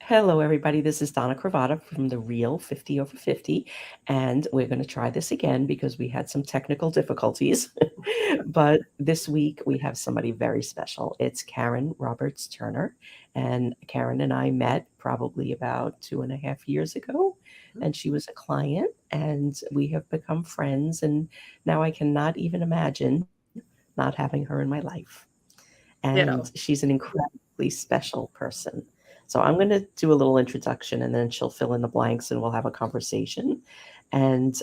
Hello, everybody. This is Donna Cravata from the Real 50 Over 50, and we're going to try this again because we had some technical difficulties. But this week we have somebody very special. It's Karen Roberts Turner, and Karen and I met probably about 2.5 years ago, and she was a client, and we have become friends, and now I cannot even imagine not having her in my life. And Ditto. she's an incredibly special person. So I'm going to do a little introduction and then she'll fill in the blanks and we'll have a conversation. And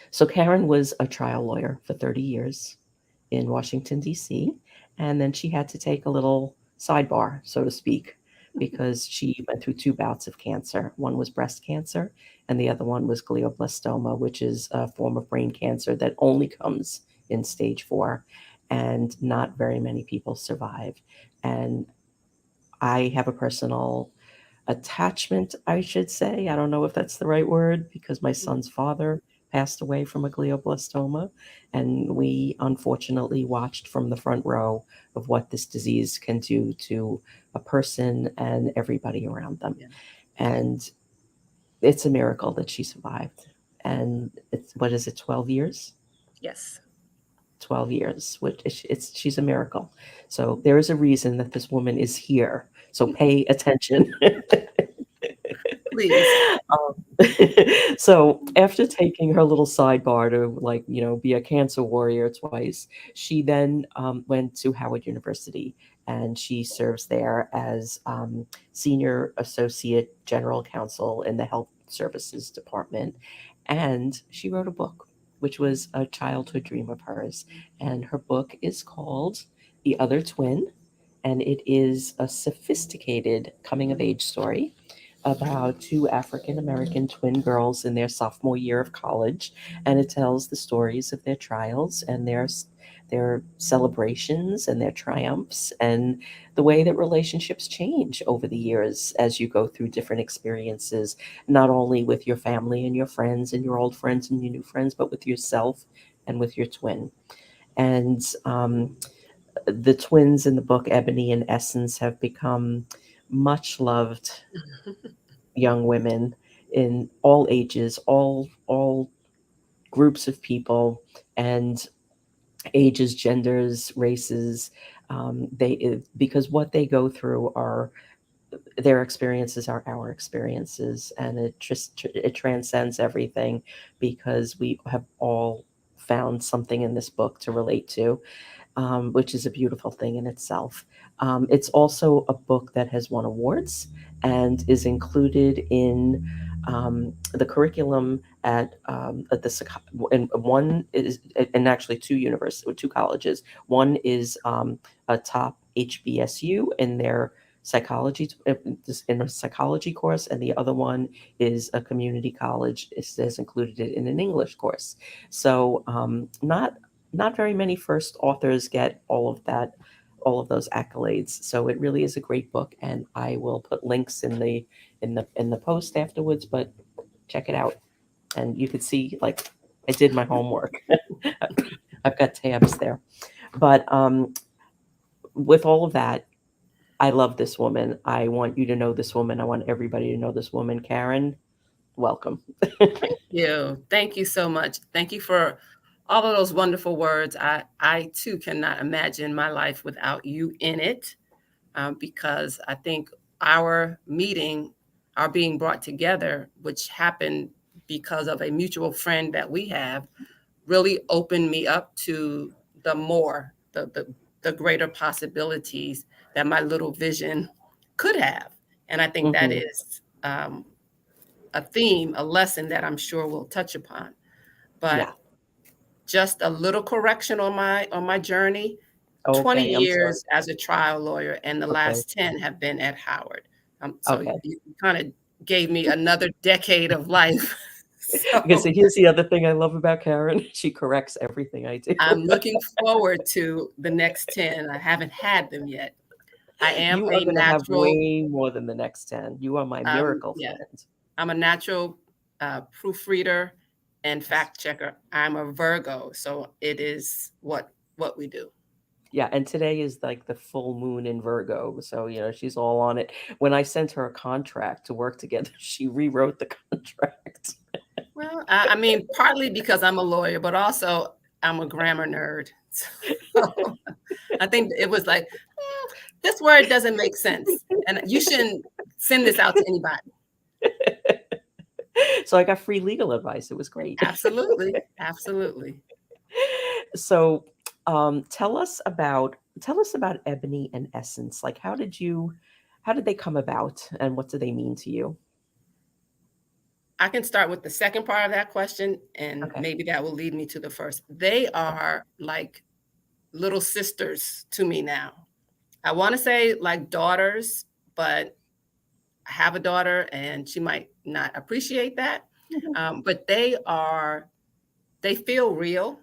so Karen was a trial lawyer for 30 years in Washington, D.C. And then she had to take a little sidebar, so to speak, because she went through two bouts of cancer. One was breast cancer, and the other one was glioblastoma, which is a form of brain cancer that only comes in stage 4. And not very many people survive. And I have a personal attachment, I should say. I don't know if that's the right word because my son's father passed away from a glioblastoma, and we unfortunately watched from the front row of what this disease can do to a person and everybody around them. Yeah. And it's a miracle that she survived. And it's, what is it, 12 years? Yes. 12 years, which she's a miracle. So there is a reason that this woman is here. So pay attention. Please. Um, so after taking her little sidebar to, like, be a cancer warrior twice, she then went to Howard University, and she serves there as Senior Associate General Counsel in the Health Services Department. And she wrote a book, which was a childhood dream of hers. And her book is called The Other Twin, and it is a sophisticated coming of age story about two African American twin girls in their sophomore year of college, and it tells the stories of their trials and their celebrations and their triumphs and the way that relationships change over the years as you go through different experiences, not only with your family and your friends and your old friends and your new friends, but with yourself and with your twin. And the twins in the book, Ebony and Essence, have become much loved young women in all ages, all groups of people, and ages, genders, races. Because what they go through are their experiences are our experiences, and it transcends everything because we have all found something in this book to relate to, which is a beautiful thing in itself. It's also a book that has won awards and is included in the curriculum at the and one is, and actually two universities or two colleges. One is a top HBSU in their psychology in a psychology course, and the other one is a community college. It has included it in an English course. So not very many first authors get all of that, all of those accolades. So it really is a great book, and I will put links in the post afterwards. But check it out, and you could see, like, I did my homework. I've got tabs there. But with all of that, I love this woman. I want you to know this woman. I want everybody to know this woman. Karen, welcome. Thank you. Thank you so much. Thank you for all of those wonderful words. I too cannot imagine my life without you in it, because I think our meeting, our being brought together, which happened because of a mutual friend that we have, really opened me up to the more, the greater possibilities that my little vision could have. And I think that Hmm. is a theme, a lesson that I'm sure we'll touch upon. But Yeah. just a little correction on my journey. 20 Okay. I'm sorry. years as a trial lawyer, and the Okay. last 10 have been at Howard. So Okay. you kind of gave me another decade of life. Okay. So So here's the other thing I love about Karen. She corrects everything I do. I'm looking forward to the next 10. I haven't had them yet. I am You are a going to have natural, way more than the next 10. You are my miracle yeah, friend. I'm a natural proofreader and Yes. fact checker. I'm a Virgo, so it is what we do. Yeah, and today is like the full moon in Virgo, so, she's all on it. When I sent her a contract to work together, she rewrote the contract. Well, I mean, partly because I'm a lawyer, but also I'm a grammar nerd. So I think it was like, this word doesn't make sense, and you shouldn't send this out to anybody. So I got free legal advice, it was great. Absolutely, absolutely. So, tell us about Ebony and Essence. Like, how did they come about, and what do they mean to you? I can start with the second part of that question, and Okay. maybe that will lead me to the first. They are like little sisters to me now. I want to say like daughters, but I have a daughter and she might not appreciate that. Mhm, But they feel real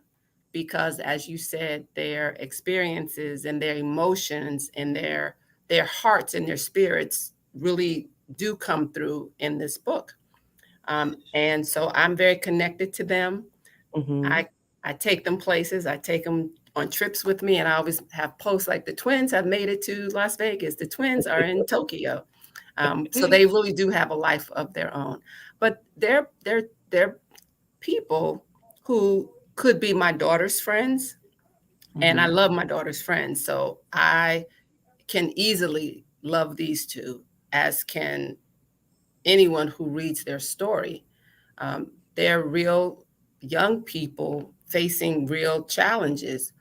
because, as you said, their experiences and their emotions and their hearts and their spirits really do come through in this book. And so I'm very connected to them. mhm. I I take them places. I take them on trips with me, and I always have posts like the twins have made it to Las Vegas. The twins are in Tokyo. So they really do have a life of their own. But they're people who could be my daughter's friends, and I Mhm, love my daughter's friends. So I can easily love these two, as can anyone who reads their story. They're real young people facing real challenges,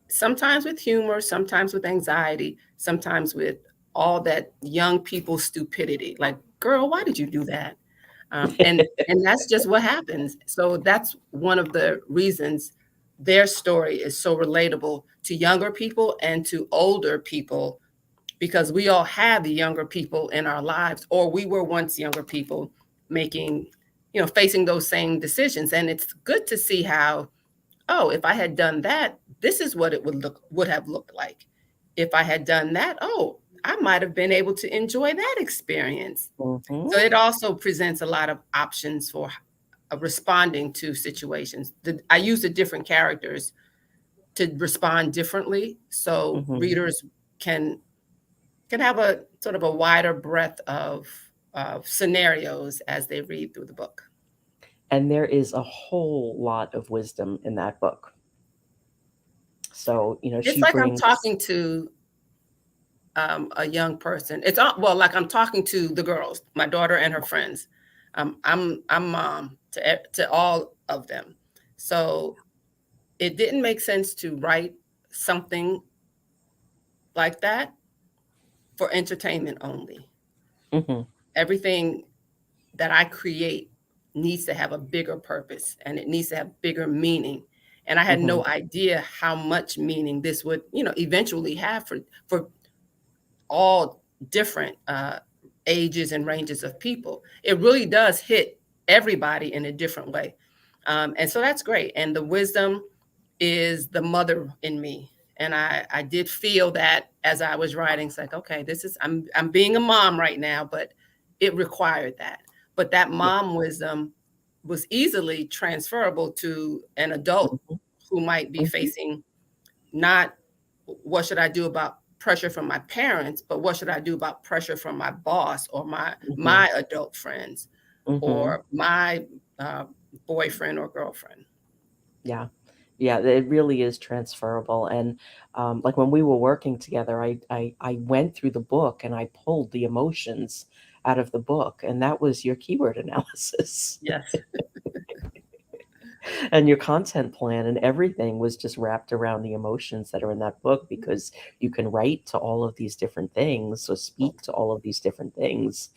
sometimes with humor, sometimes with anxiety, sometimes with all that young people's stupidity. Like, girl, why did you do that? And that's just what happens. So that's one of the reasons their story is so relatable to younger people and to older people, because we all have the younger people in our lives, or we were once younger people making, facing those same decisions. And it's good to see how, oh, if I had done that, this is what it would have looked like. If I had done that, oh, I might have been able to enjoy that experience. So mhm, it also presents a lot of options for responding to situations. I use the different characters to respond differently, so mhm. readers can have a sort of a wider breadth of scenarios as they read through the book. And there is a whole lot of wisdom in that book. So, It's she like I'm brings. talking to a young person. It's all, well, like I'm talking to the girls, my daughter and her friends. I'm mom to all of them. So it didn't make sense to write something like that for entertainment only. Mhm, Everything that I create needs to have a bigger purpose, and it needs to have bigger meaning. And I had mhm, no idea how much meaning this would, eventually have for all different ages and ranges of people. It really does hit everybody in a different way. And so that's great. And the wisdom is the mother in me. And I did feel that as I was writing. It's like, okay, I'm being a mom right now, but it required that. But that yeah, mom wisdom was easily transferable to an adult mhm, who might be mhm, facing, not what should I do about pressure from my parents, but what should I do about pressure from my boss or mhm, my adult friends mhm. or my uh, boyfriend or girlfriend. Yeah. Yeah, it really is transferable, and, like, when we were working together, I went through the book, and I pulled the emotions out of the book, and that was your keyword analysis. Yes. And your content plan and everything was just wrapped around the emotions that are in that book, because you can write to all of these different things, so speak to all of these different things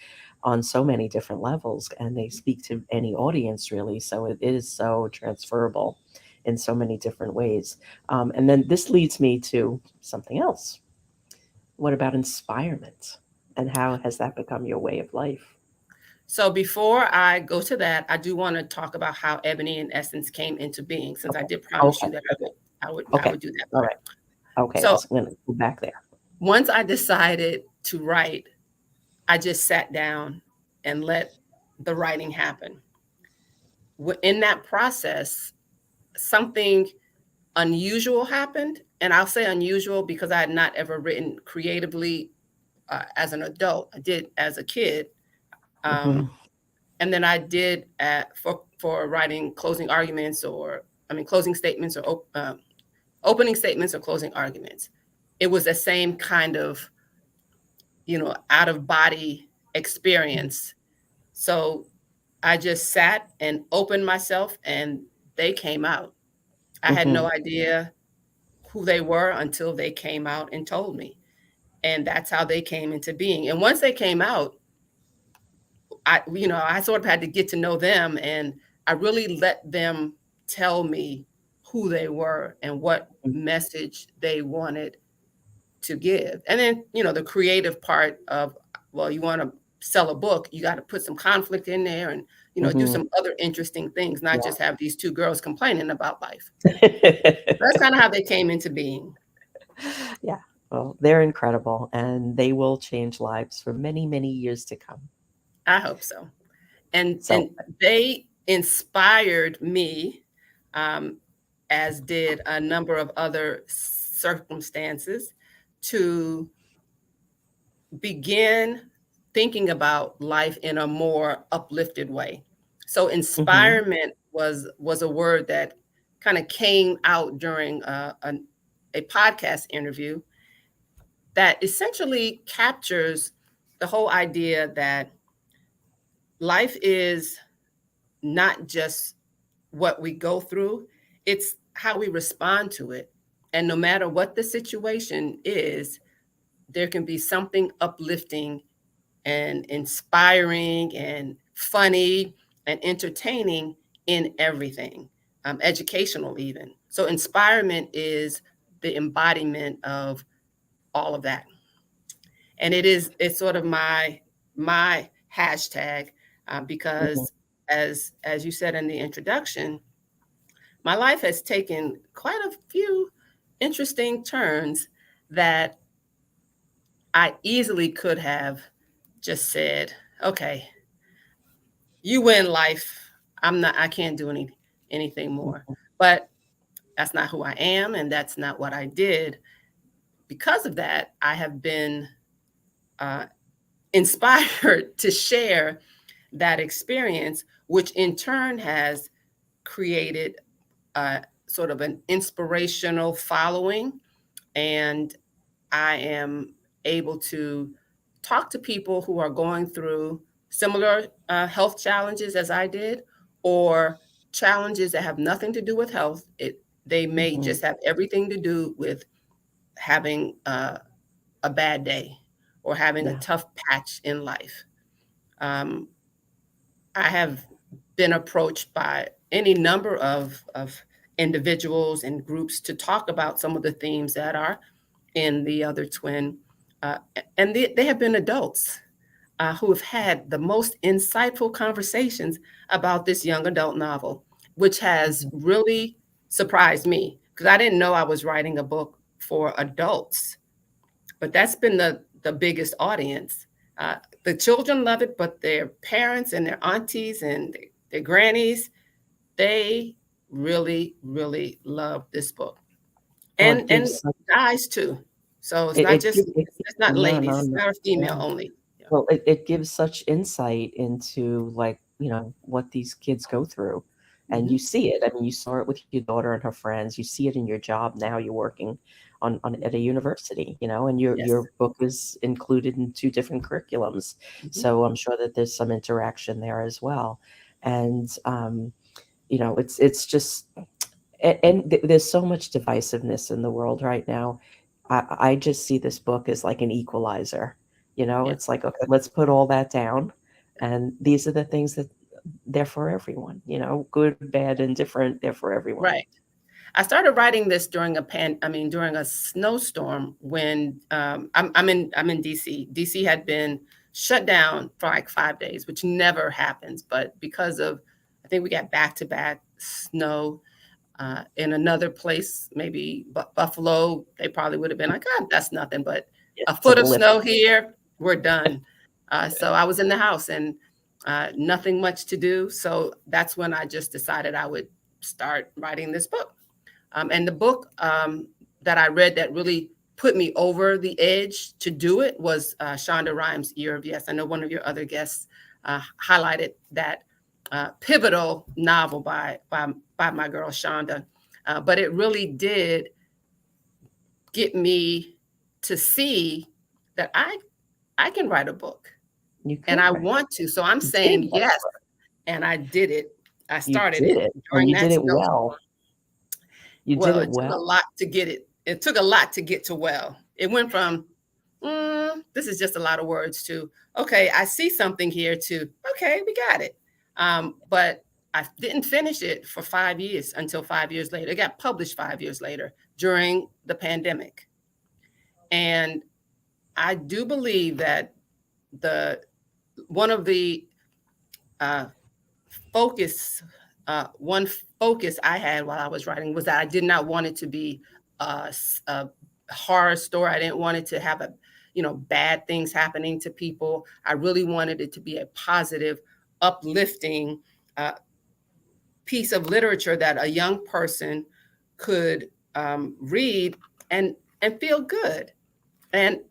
on so many different levels, and they speak to any audience really. So it is so transferable in so many different ways. And then this leads me to something else. What about inspirement? And how has that become your way of life? So before I go to that, I do want to talk about how Ebony and Essence came into being, since I Okay. did promise Okay. you that Okay. I Okay. would do that All part. right. Okay. So Let's gonna go back there. once I decided to write, I just sat down and let the writing happen. In that process, something unusual happened. And I'll say unusual because I had not ever written creatively as an adult. I did as a kid. Um, Mhm. and then I did for writing closing arguments or, I mean, closing statements or opening statements or closing arguments. It was the same kind of, out of body experience. So I just sat and opened myself and they came out. I had no Mhm. idea who they were until they came out and told me. And that's how they came into being. And once they came out, I sort of had to get to know them, and I really let them tell me who they were and what Mhm. message they wanted to give. And then, the creative part of, well, you want to sell a book, you got to put some conflict in there and, do Mhm. some other interesting things, not Yeah. just have these two girls complaining about life. That's kind of how they came into being. Yeah. Well, they're incredible, and they will change lives for many, many years to come. I hope so. And So, they inspired me, um, as did a number of other circumstances, to begin thinking about life in a more uplifted way. So mhm. inspirement was a word that kind of came out during a podcast interview that essentially captures the whole idea that life is not just what we go through, it's how we respond to it. And no matter what the situation is, there can be something uplifting and inspiring and funny and entertaining in everything, educational even. So, inspirement is the embodiment of all of that. And it's sort of my hashtag, Mhm. because as you said in the introduction, my life has taken quite a few interesting turns that I easily could have just said, okay, you win life. I can't do anything more. Mhm. But that's not who I am, and that's not what I did. Because of that, I have been uh, inspired to share that experience, which in turn has created sort of an inspirational following. And I am able to talk to people who are going through similar health challenges as I did, or challenges that have nothing to do with health. They may Mhm. just have everything to do with having a bad day or having a Yeah. tough patch in life. Um, I have been approached by any number of individuals and groups to talk about some of the themes that are in the other twin. Uh, and they have been adults who have had the most insightful conversations about this young adult novel, which has Mhm. really surprised me because I didn't know I was writing a book for adults, but that's been the biggest audience. Uh, the children love it, but their parents and their aunties and their grannies, they really, really love this book. Well, it And gives such guys too. So it's it not it just gives it it's not no, ladies. no, It's no. not a female Yeah. only. Yeah. Well, it gives such insight into, like, what these kids go through, and Mhm. you see it. I mean, you saw it with your daughter and her friends, you see it in your job now, you're working on at a university, and your Yes. book is included in 2 different curriculums, Mhm. so I'm sure that there's some interaction there as well, and, it's just and there's so much divisiveness in the world right now. I just see this book as like an equalizer. Yeah. It's like, okay, let's put all that down, and these are the things that they're for everyone. Good, bad, and different. They're for everyone. Right. I started writing this during during a snowstorm when I'm in DC. DC had been shut down for like 5 days, which never happens, but because of, I think we got back to back snow. In another place, maybe Buffalo, they probably would have been like, "Ah, that's nothing," but Yeah, a it's a foot of blip. snow here, we're done. So I was in the house and nothing much to do. So that's when I just decided I would start writing this book. And the book that I read that really put me over the edge to do it was Shonda Rhimes' Year of Yes. I know one of your other guests highlighted that pivotal novel by my girl Shonda, but it really did get me to see that I can write a book You and could I write a book. want to. So I'm You did saying write a yes, book. and I did it. I You started did it it, and during you that did it snowstorm. well. You did Well, it it took a well. lot to get it. It took a lot to get to well. It went from this is just a lot of words to okay, I see something here to okay, we got it. But I didn't finish it for 5 years until 5 years later. It got published 5 years later during the pandemic, and I do believe that the one of the uh, focus one focus I had while I was writing was that I did not want it to be a horror story. I didn't want it to have bad things happening to people. I really wanted it to be a positive, uplifting uh, piece of literature that a young person could read and feel good and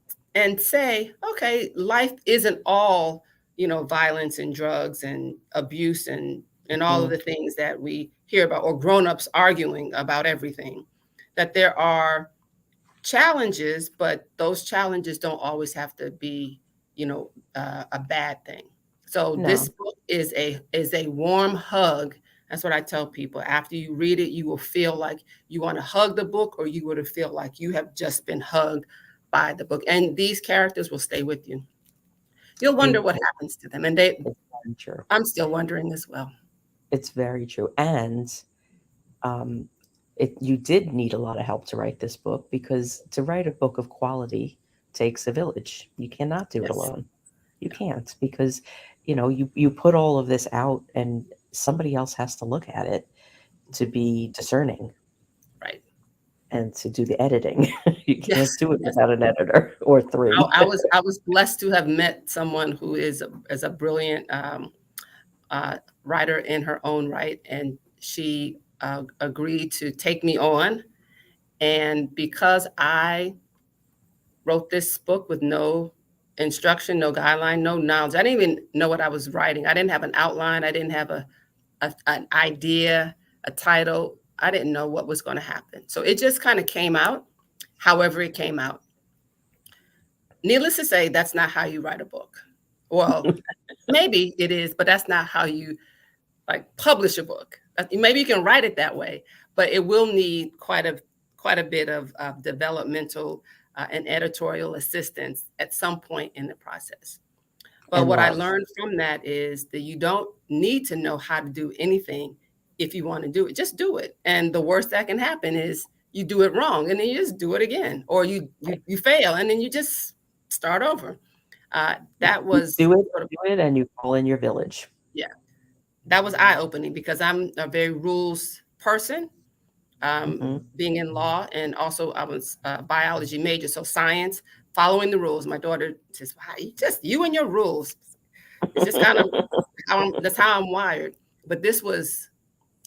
say, okay, life isn't all violence and drugs and abuse and all of Mhm. the things that we hear about, or grown-ups arguing about everything. That there are challenges, but those challenges don't always have to be a bad thing. So this No. book is a warm hug. That's what I tell people. After you read it, you will feel like you want to hug the book, or you would feel like you have just been hugged by the book. And these characters will stay with you. You'll wonder It what happens to them. And they it's very true. I'm still wondering as well. It's very true, and, um, you did need a lot of help to write this book because to write a book of quality takes a village. You cannot do it Yes. alone. You Yeah. can't because, you put all of this out and somebody else has to look at it to be discerning Right. and to do the editing. You can't Yes. do it Yes. without an editor or 3. I was blessed to have met someone who is a brilliant uh, writer in her own right, and she agreed to take me on. And because I wrote this book with no instruction, no guideline, no knowledge, I didn't even know what I was writing. I didn't have an outline. I didn't have an idea, a title. I didn't know what was going to happen. So it just kind of came out, however it came out. Needless to say, that's not how you write a book. Well, maybe it is, but that's not how you like publish a book. Maybe you can write it that way, but it will need quite a bit of developmental and editorial assistance at some point in the process. But And what I love. learned from that is that you don't need to know how to do anything if you want to do it. Just do it. And the worst that can happen is you do it wrong and then you just do it again, or you fail and then you just start over. That You was do it, sort of and you call in your village. yeah, that was eye opening because I'm a very rules person. Mhm. Being in law, and also I was a biology major, so science, following the rules. My daughter says, "Wow, just you and your rules." It's just kind of that's how I'm wired. But this was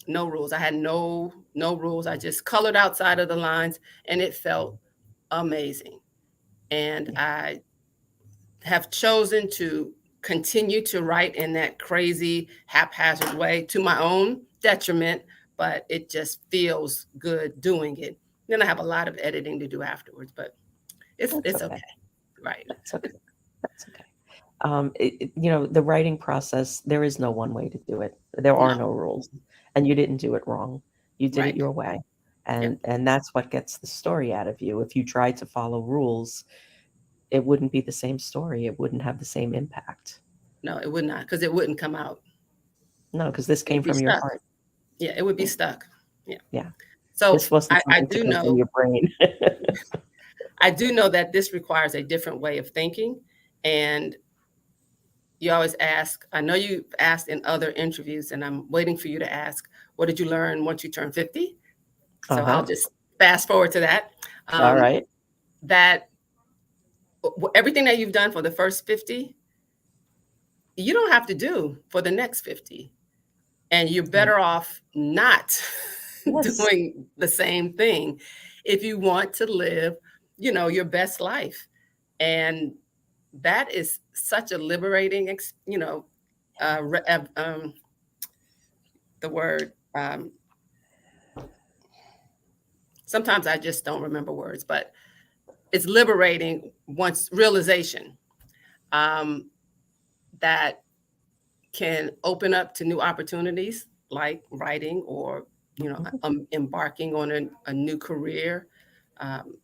no rules. I had no rules. I just colored outside of the lines, and it felt amazing. And Yeah, I have chosen to continue to write in that crazy, haphazard way to my own detriment, but it just feels good doing it. Then I have a lot of editing to do afterwards, but that's it's okay. okay. Right. That's okay. That's okay. The writing process, there is no one way to do it. There are No. no rules, and you didn't do it wrong. You did it Right. your way, Yep. and that's what gets the story out of you. If you tried to follow rules, it wouldn't be the same story. It wouldn't have the same impact. No, it would not, because it wouldn't come out. No, because this It came would be from your stuck. heart. Yeah, it would be Yeah, stuck. Yeah. yeah. So This wasn't I something to do go through know your brain. I do know that this requires a different way of thinking. And you always ask, I know you've asked in other interviews, and I'm waiting for you to ask, what did you learn once you turned 50? So I'll Uh-huh. just fast forward to that. All Um, right. that everything that you've done for the first 50, you don't have to do for the next 50. And you're Mm, better off not Yes. doing the same thing if you want to live, your best life. And that is such a liberating, the word. Sometimes I just don't remember words, but it's liberating once realization um, that can open up to new opportunities like writing or Mhm. embarking on a new career, um,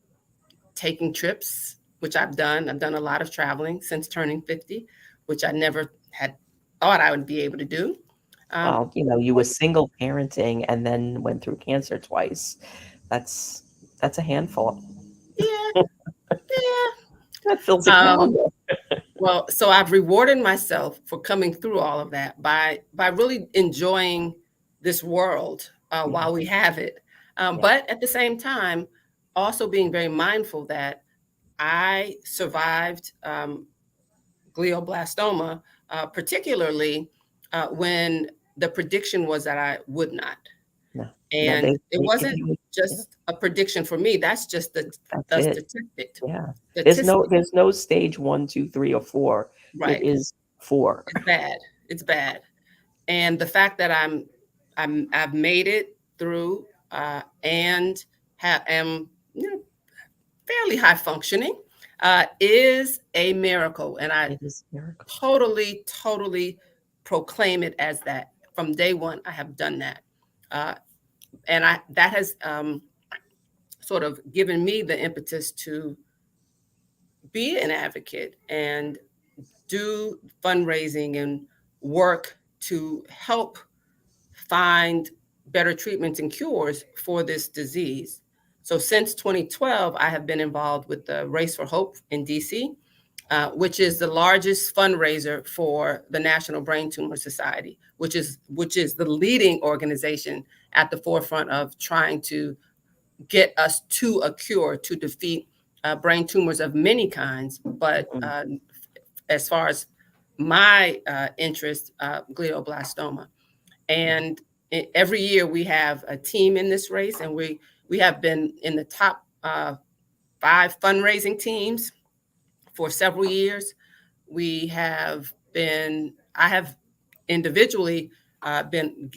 taking trips, which I've done a lot of traveling since turning 50, which I never had thought I would be able to do. um, Well, you were single parenting and then went through cancer twice. That's that's a handful. yeah, yeah. That fills a calendar. Well, so I've rewarded myself for coming through all of that by really enjoying this world Yeah, while we have it, yeah. but at the same time, also being very mindful that I survived glioblastoma, particularly when the prediction was that I would not, No, no, and it they give wasn't you yeah, just a prediction for me. That's just that's the it. statistic. Yeah. Statistic, There's no stage 1, 2, 3, or 4. It right? is 4. It's bad. It's bad. And the fact that I've made it through and am fairly high functioning is a miracle, and I It is a miracle. totally proclaim it as that. From day one, I have done that, uh, and I that has sort of given me the impetus to be an advocate and do fundraising and work to help find better treatments and cures for this disease. So since 2012, I have been involved with the Race for Hope in DC, which is the largest fundraiser for the National Brain Tumor Society, which is the leading organization at the forefront of trying to get us to a cure to defeat brain tumors of many kinds. But Mhm. as far as my interest, glioblastoma. Yeah. And every year we have a team in this race, and we have been in the top 5 fundraising teams for several years. I have individually been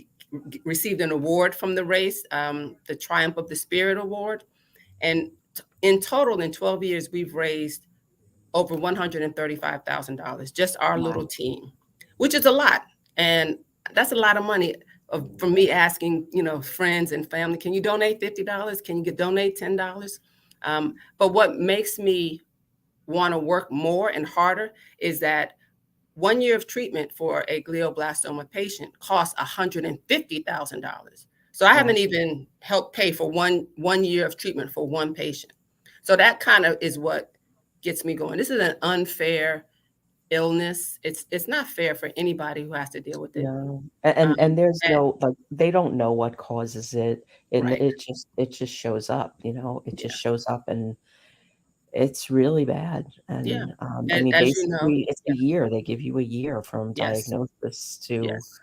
received an award from the race, the Triumph of the Spirit Award, and in total, in 12 years, we've raised over $135,000, just our little Wow. team, which is a lot. And that's a lot of money for me asking, friends and family, can you donate $50? Can you donate $10? But what makes me want to work more and harder is that 1 year of treatment for a glioblastoma patient costs $150,000. So I Yeah. haven't even helped pay for one year of treatment for one patient. So that kind of is what gets me going. This is an unfair illness. It's not fair for anybody who has to deal with it. No. And Um, there's and, no like, they don't know what causes it, and right. it just shows up, it Yeah. just shows up, and it's really bad, Yeah. and, I And mean, as you know, basically, it's a yeah. year. They give you a year from Yes. diagnosis to, Yes.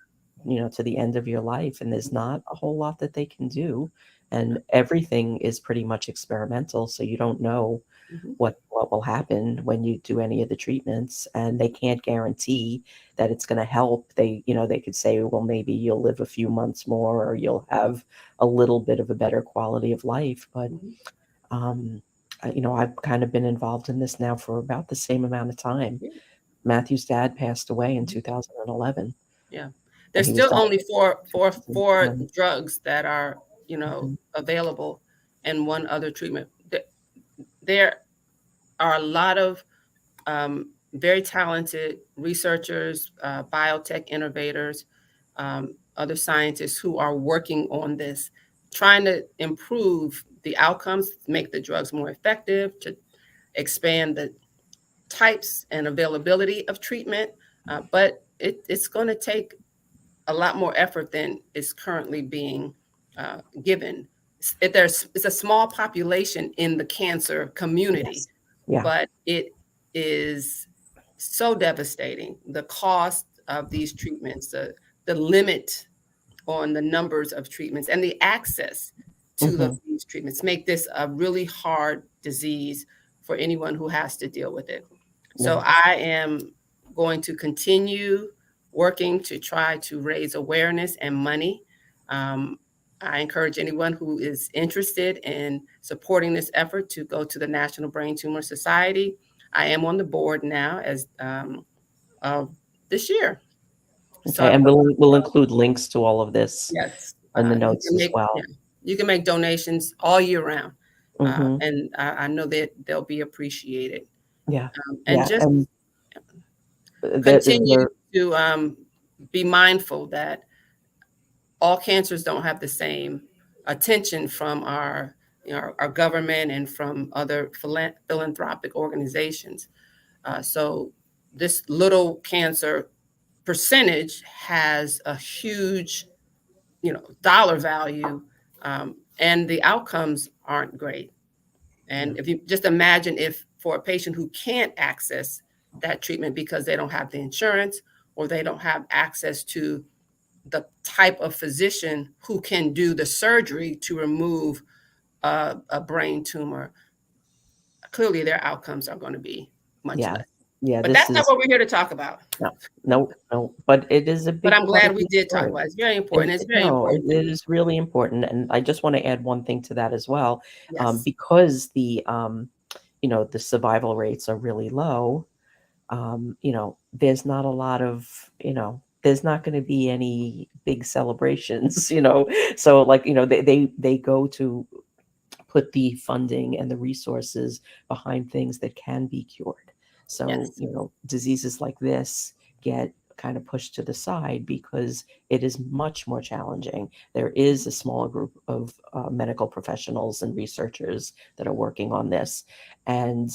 to the end of your life, and there's not a whole lot that they can do, Yeah. and everything is pretty much experimental, so you don't know Mhm. what will happen when you do any of the treatments, and they can't guarantee that it's gonna help. They could say, "Well, maybe you'll live a few months more, or you'll have a little bit of a better quality of life," but, Mhm. um, I've kind of been involved in this now for about the same amount of time. Yeah. Matthew's dad passed away in Mhm. 2011, Yeah. and There's he was still only diagnosed in four 2010. drugs that are, Mhm. available, and one other treatment. There are a lot of very talented researchers, biotech innovators, other scientists who are working on this, trying to improve the outcomes, make the drugs more effective, to expand the types and availability of treatment. But it's going to take a lot more effort than is currently being given. It's a small population in the cancer community, Yes. Yeah. but it is so devastating. The cost of these treatments, the limit on the numbers of treatments and the access to Mhm. these treatments, make this a really hard disease for anyone who has to deal with it. So Yeah. I am going to continue working to try to raise awareness and money. Um, I encourage anyone who is interested in supporting this effort to go to the National Brain Tumor Society. I am on the board now as of this year. So Okay, I'm and working. we'll include links to all of this Yes, in the you notes can as make, yeah, well. you can make donations all year round, Mhm. and I know that they'll be appreciated. Yeah. And Yeah, just and continue there to be mindful that all cancers don't have the same attention from our, you know, our government and from other philanthropic organizations. So this little cancer percentage has a huge, you know, dollar value, and the outcomes aren't great. yeah, And if you just imagine if for a patient who can't access that treatment because they don't have the insurance or they don't have access to the type of physician who can do the surgery to remove a brain tumor, clearly their outcomes are going to be much yeah, less. yeah, But this that's not is what we're here to talk about. no, no, no, but it is a But big I'm part of glad we the did talk story. about it. It's very important. It's very No, important. it is really important, and I just wanna add one thing to that as well, Yes. because the survival rates are really low. There's not a lot of, there's not gonna be any big celebrations, so, like, they go to put the funding and the resources behind things that can be cured. So, Yes. diseases like this get kind of pushed to the side because it is much more challenging. There is a smaller group of medical professionals and researchers that are working on this, and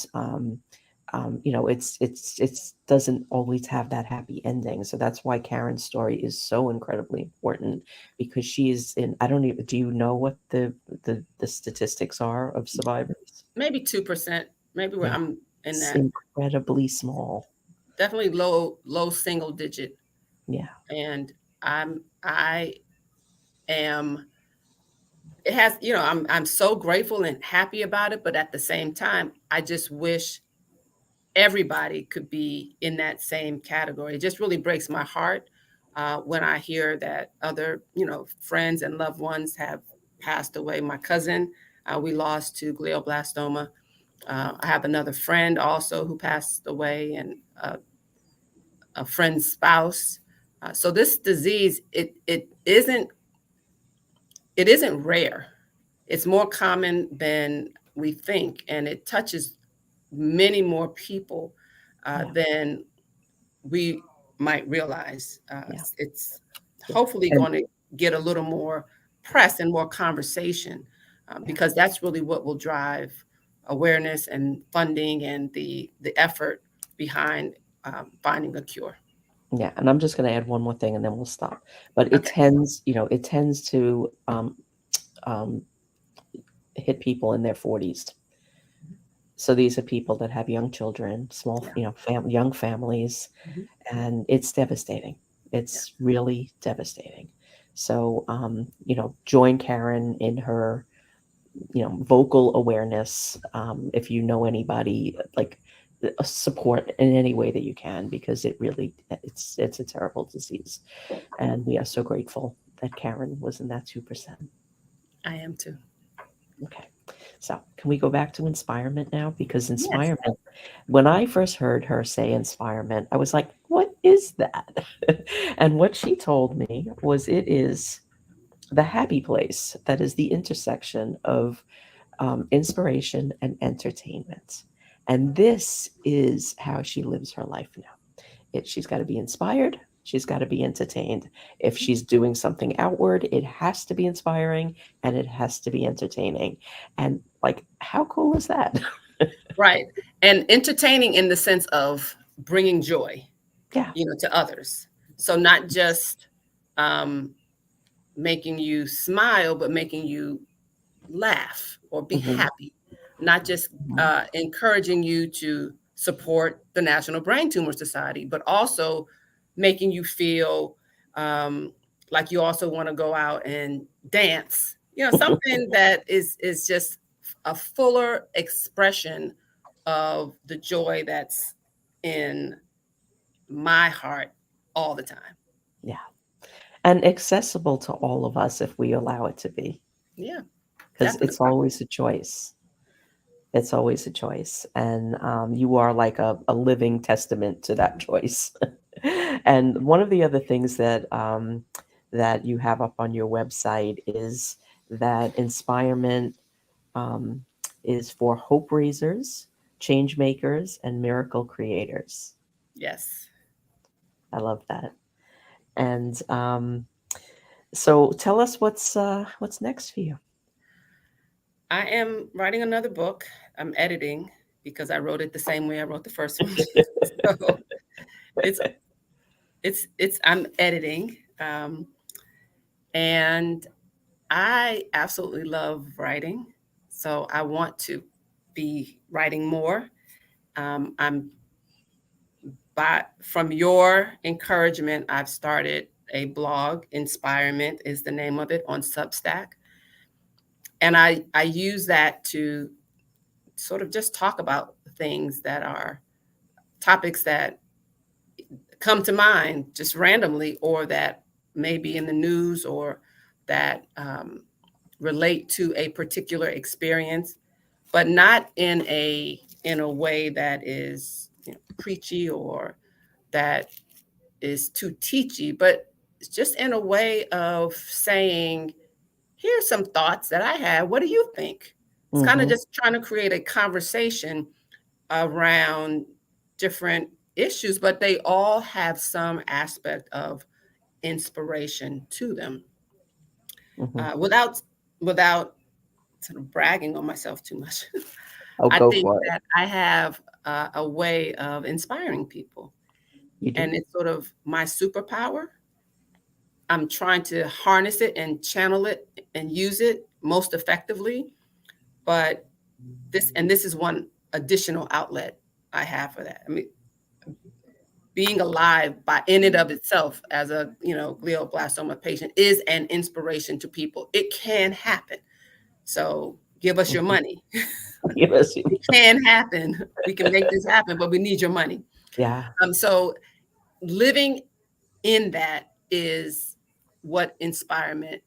it's doesn't always have that happy ending. So that's why Karen's story is so incredibly important because she is in. I don't even. Do you know what the statistics are of survivors? Maybe 2%. Maybe Yeah, I'm in it's that. incredibly small. Definitely low single digit. Yeah, And I am, it has, you know, I'm so grateful and happy about it, but at the same time, I just wish everybody could be in that same category. It just really breaks my heart when I hear that other, you know, friends and loved ones have passed away. My cousin, we lost to glioblastoma. I have another friend also who passed away, and a friend's spouse. So this disease, it isn't rare. It's more common than we think, and it touches many more people yeah, than we might realize. yeah, It's yeah, hopefully and going to get a little more press and more conversation, yeah. because that's really what will drive awareness and funding and the effort behind finding a cure. Yeah, and I'm just gonna add one more thing and then we'll stop. But Okay. it tends to um, hit people in their 40s. So these are people that have young children, small, Yeah. young families, Mhm. and it's devastating. Yeah. It's really devastating. So, join Karen in her, vocal awareness. If you know anybody, like support in any way that you can, because it's a terrible disease, and we are so grateful that Karen was in that 2%. I am too. Okay, so can we go back to inspirement now? Because Yes. inspirement, when I first heard her say inspirement, I was like, what is that? And what she told me was it is the happy place that is the intersection of inspiration and entertainment. And this is how she lives her life now. She's got to be inspired. She's got to be entertained. If she's doing something outward, it has to be inspiring and it has to be entertaining. And like, how cool is that? Right. And entertaining in the sense of bringing joy, Yeah. you know, to others. So not just um, making you smile, but making you laugh or be Hmm. happy, not just encouraging you to support the National Brain Tumor Society, but also making you feel um, like you also want to go out and dance. Something that is just a fuller expression of the joy that's in my heart all the time. Yeah. And accessible to all of us if we allow it to be, Yeah, because definitely. it's always a choice. It's always a choice. And you are like a living testament to that choice. And one of the other things that you have up on your website is that inspirement um, is for hope raisers, change makers, and miracle creators. Yes. I love that. And so tell us what's next for you. I am writing another book. I'm editing because I wrote it the same way I wrote the first one. So it's I'm editing. And I absolutely love writing. So I want to be writing more. I'm by from your encouragement, I've started a blog. Inspirement is the name of it, on Substack, and I use that to sort of just talk about things that are topics that come to mind just randomly, or that may be in the news, or that relate to a particular experience, but not in a way that is, preachy, or that is too teachy, but it's just in a way of saying, here's some thoughts that I had. What do you think? It's kind of Hmm. just trying to create a conversation around different issues, but they all have some aspect of inspiration to them, Hmm. without sort of bragging on myself too much. Oh, I go think for it. that I have a way of inspiring people, You do. and it's sort of my superpower. I'm trying to harness it and channel it and use it most effectively. But this is one additional outlet I have for that. I mean, being alive by in and of itself as a glioblastoma patient is an inspiration to people. It can happen. So give us your Mhm. money. Yes. It can happen. We can make this happen, but we need your money. Yeah. So living in that is what inspired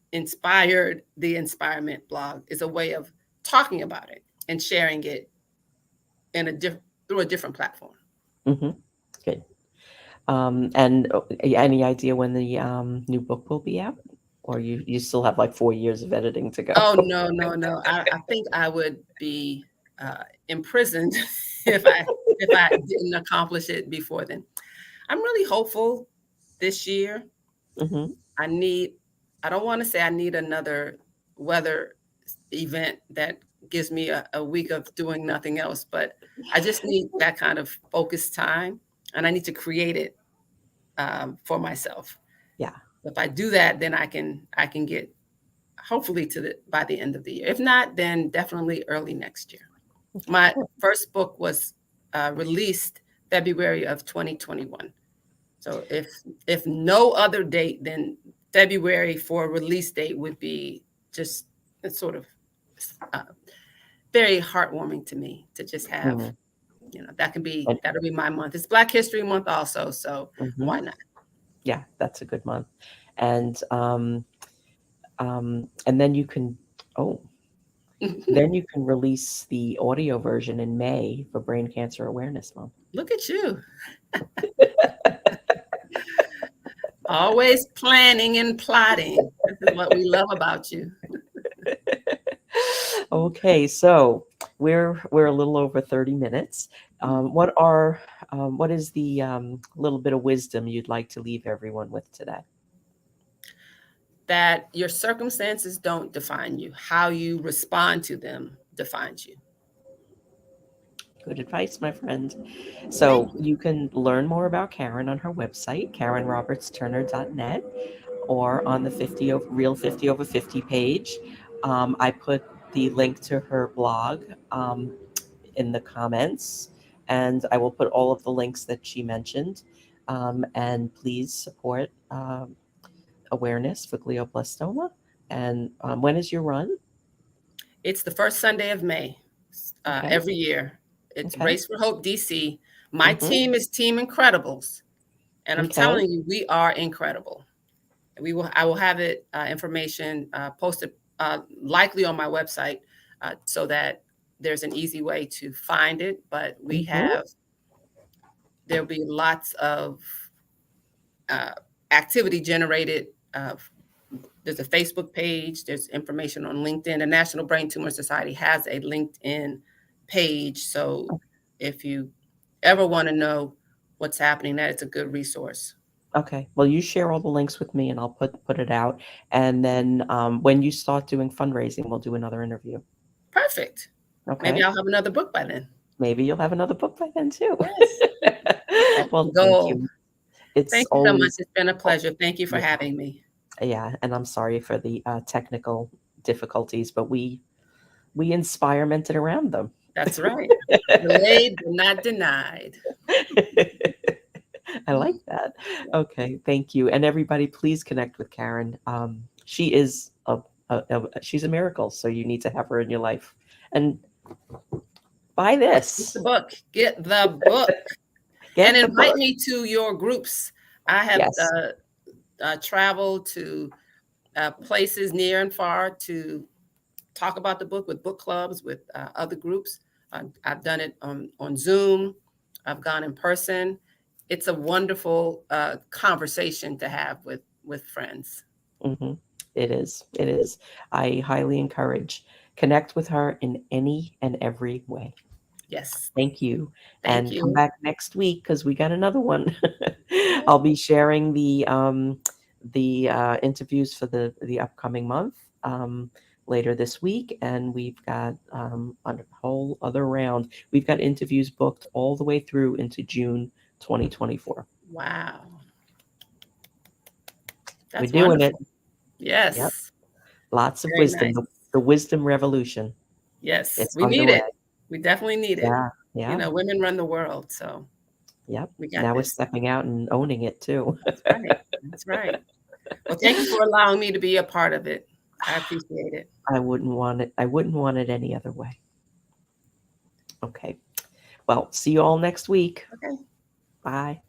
the Inspirement blog, is a way of talking about it and sharing it in through a different platform. Hmm. Good. And any idea when the new book will be out? Or you still have like 4 years of editing to go? Oh, no, no, no. I think I would be imprisoned if I didn't accomplish it before then. I'm really hopeful this year. Hmm. I need, I don't want to say I need another weather event that gives me a week of doing nothing else, but I just need that kind of focused time, and I need to create it for myself. Yeah. If I do that, then I can get hopefully to the by the end of the year. If not, then definitely early next year. Okay. My Cool. first book was released February of 2021. So if no other date, then February for release date would be just, it's sort of uh, very heartwarming to me to just have, Mm. that'll be my month. It's Black History Month also, so Mm-hmm. why not? Yeah, that's a good month. And and then you can, oh, then you can release the audio version in May for Brain Cancer Awareness Month. Look at you, always planning and plotting. This is what we love about you. Okay, so we're a little over 30 minutes. What is the little bit of wisdom you'd like to leave everyone with today? That your circumstances don't define you. How you respond to them defines you. Good advice, my friend. Thank So you. you can learn more about Karen on her website, KarenRobertsTurner.net, or on the Real 50 Over 50 page. I put the link to her blog in the comments, and I will put all of the links that she mentioned. And please support awareness for glioblastoma. And when is your run? It's the first Sunday of May, Okay. every year. It's Okay. Race for Hope DC. My Hmm. team is Team Incredibles, and I'm Okay. telling you, we are incredible. I will have it information posted likely on my website so that there's an easy way to find it. But Hmm. there'll be lots of uh, activity generated. There's a Facebook page. There's information on LinkedIn. The National Brain Tumor Society has a LinkedIn page. So if you ever want to know what's happening, that is a good resource. Okay. Well, you share all the links with me, and I'll put it out. And then when you start doing fundraising, we'll do another interview. Perfect. Maybe Okay. I'll have another book by then. Maybe you'll have another book by then too. Yes. That's the Well, thank goal. you. It's Thank you so much. always, It's been a oh, pleasure. Thank you for yeah, having me. yeah. And I'm sorry for the technical difficulties, but we inspire mentored around them. That's right. Delayed but not denied. I like that. Okay, thank you. And everybody, please connect with Karen. She is she's a miracle, so you need to have her in your life. And buy Get the this. book. Get the book. And Get the invite book. me to your groups. I have Yes. traveled to places near and far to talk about the book with book clubs, with other groups. I've done it on Zoom. I've gone in person. It's a wonderful conversation to have with friends. Hmm. It is. It is. I highly encourage connect with her in any and every way. Yes. Thank you. Thank And come you. back next week because we got another one. Okay. I'll be sharing the interviews for the upcoming month later this week, and we've got a whole other round. We've got interviews booked all the way through into June 2024. Wow. We're That's doing it. wonderful. Yep. Yes. Lots of Very wisdom. nice. The wisdom revolution. Yes. It's We need underway. it. We definitely need it. Yeah. Yeah. Women run the world. So Yep. we got Now we're this. stepping out and owning it too. That's right. That's right. Well, thank you for allowing me to be a part of it. I appreciate it. I wouldn't want it any other way. Okay. Well, see you all next week. Okay. Bye.